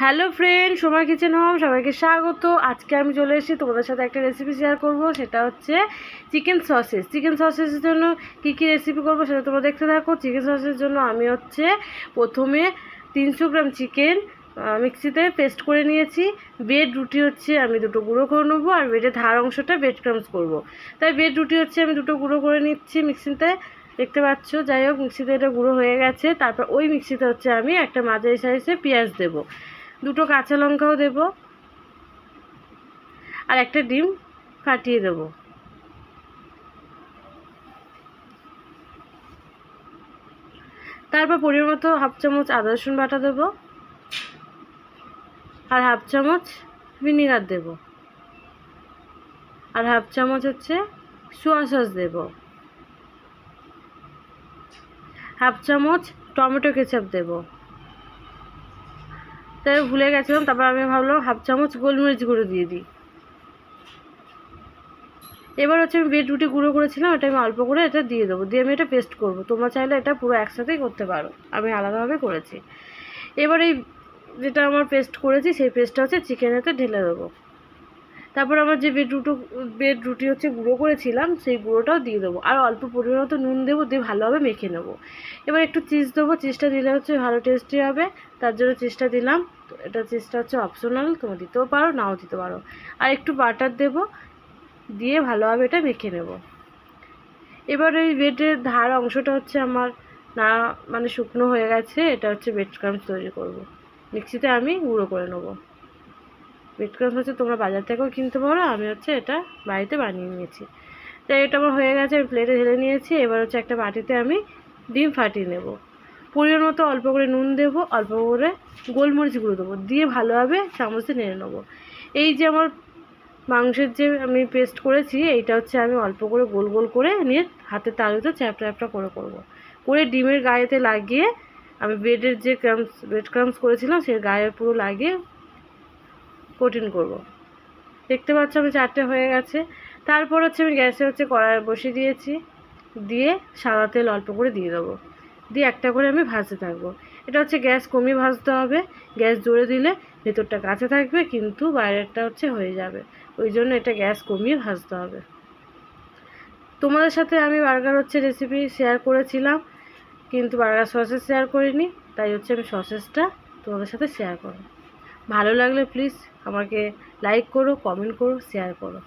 Hello friend, Soma kitchen home সবাইকে স্বাগত। আজকে আমি চলে এসেছি তোমাদের সাথে একটা রেসিপি শেয়ার করব। সেটা হচ্ছে চিকেন সসেজ। চিকেন সসেজের জন্য কী কী রেসিপি করব সেটা তোমরা দেখতে থাকো। চিকেন সসেজের জন্য আমি প্রথমে 300 গ্রাম চিকেন মিক্সিতে পেস্ট করে নিয়েছি। ব্রেড রুটি আমি দুটো গুঁড়ো করে নেবো, আর ব্রেডের ধার অংশটা ব্রেড ক্রামস করবো। তাই ব্রেড রুটি আমি দুটো গুঁড়ো করে নিচ্ছি মিক্সিতে, দেখতে পাচ্ছ। যাই হোক, মিক্সিতে এটা গুঁড়ো হয়ে গেছে। তারপর ওই মিক্সিতে আমি একটা মাঝারি সাইজে পেঁয়াজ দেবো, দুটো কাঁচা লঙ্কাও দেব, আর একটা ডিম ফাটিয়ে দেব। তারপর পরিমাণ মতো হাফ চামচ আদা রসুন বাটা দেব, আর হাফ চামচ ভিনিগার দেব, আর হাফ চামচ সোয়া সস দেব, হাফ চামচ টমেটো কেচাপ দেব। তাই ভুলে গেছিলাম, তারপর আমি ভাবলাম হাফ চামচ গোলমরিচ গুঁড়ো দিয়ে দিই। এবার আমি ব্রেড রুটি গুঁড়ো করেছিলাম, এটা আমি অল্প করে এটা দিয়ে দেবো, দিয়ে আমি এটা পেস্ট করব। তোমরা চাইলে এটা পুরো একসাথেই করতে পারো, আমি আলাদাভাবে করেছি। এবার এই যেটা আমার পেস্ট করেছি সেই পেস্টটা চিকেনেতে ঢেলে দেবো। তারপর আমার যে ব্রেড রুটি গুঁড়ো করেছিলাম সেই গুঁড়োটাও দিয়ে দেবো, আর অল্প পরিমাণ মতো নুন দেবো, দিয়ে ভালোভাবে মেখে নেবো। এবার একটু চিজ দেবো, চিজটা দিলে ভালো টেস্টি হবে, তার জন্য চিজটা দিলাম। এটা চিজটা অপশনাল, তোমরা দিতেও পারো নাও দিতে পারো। আর একটু বাটার দেবো, দিয়ে ভালোভাবে এটা মেখে নেব। এবার এই ব্রেডের ধার অংশটা আমার না শুকনো হয়ে গেছে। এটা ব্রেড ক্রাম্বস তৈরি করব। মিক্সিতে আমি গুঁড়ো করে নেব। ব্রেড ক্রাম্বস তোমরা বাজার থেকেও কিনতে পারো, আমি এটা বাড়িতে বানিয়ে নিয়েছি। তাই এটা আমার হয়ে গেছে, আমি প্লেটে ঢেলে নিয়েছি। এবার একটা বাটিতে আমি ডিম ফাটিয়ে নেব। পরিমাণ মতো অল্প করে নুন দেবো, অল্প করে গোলমরিচ গুঁড়ো দেবো, দিয়ে ভালোভাবে চামচে নেড়ে নেবো। এই যে আমার মাংসের যে আমি পেস্ট করেছি, এইটা আমি অল্প করে গোল গোল করে নিয়ে হাতের তালুতে চ্যাপটা চ্যাপটা করে ডিমের গায়েতে লাগিয়ে আমি ব্রেড ক্রাম্বস করেছিলাম সেই গায়ে পুরো লাগিয়ে কোটিং করব। দেখতে পাচ্ছ আমি 4টে হয়ে গেছে। তারপর আমি গ্যাসে কড়াই বসিয়ে দিয়েছি, দিয়ে সাদা তেল অল্প করে দিয়ে দেবো, দিয়ে একটা করে আমি ভাজতে থাকবো। এটা গ্যাস কমিয়ে ভাজতে হবে। গ্যাস জোরে দিলে ভেতরটা কাঁচা থাকবে, কিন্তু বাইরেরটা হয়ে যাবে। ওই জন্য এটা গ্যাস কমিয়ে ভাজতে হবে। তোমাদের সাথে আমি বার্গার রেসিপি শেয়ার করেছিলাম, কিন্তু বার্গার সসেস শেয়ার করিনি। তাই আমি সসেসটা তোমাদের সাথে শেয়ার করো। ভালো লাগলে প্লিজ আমাকে লাইক করো, কমেন্ট করো, শেয়ার করো।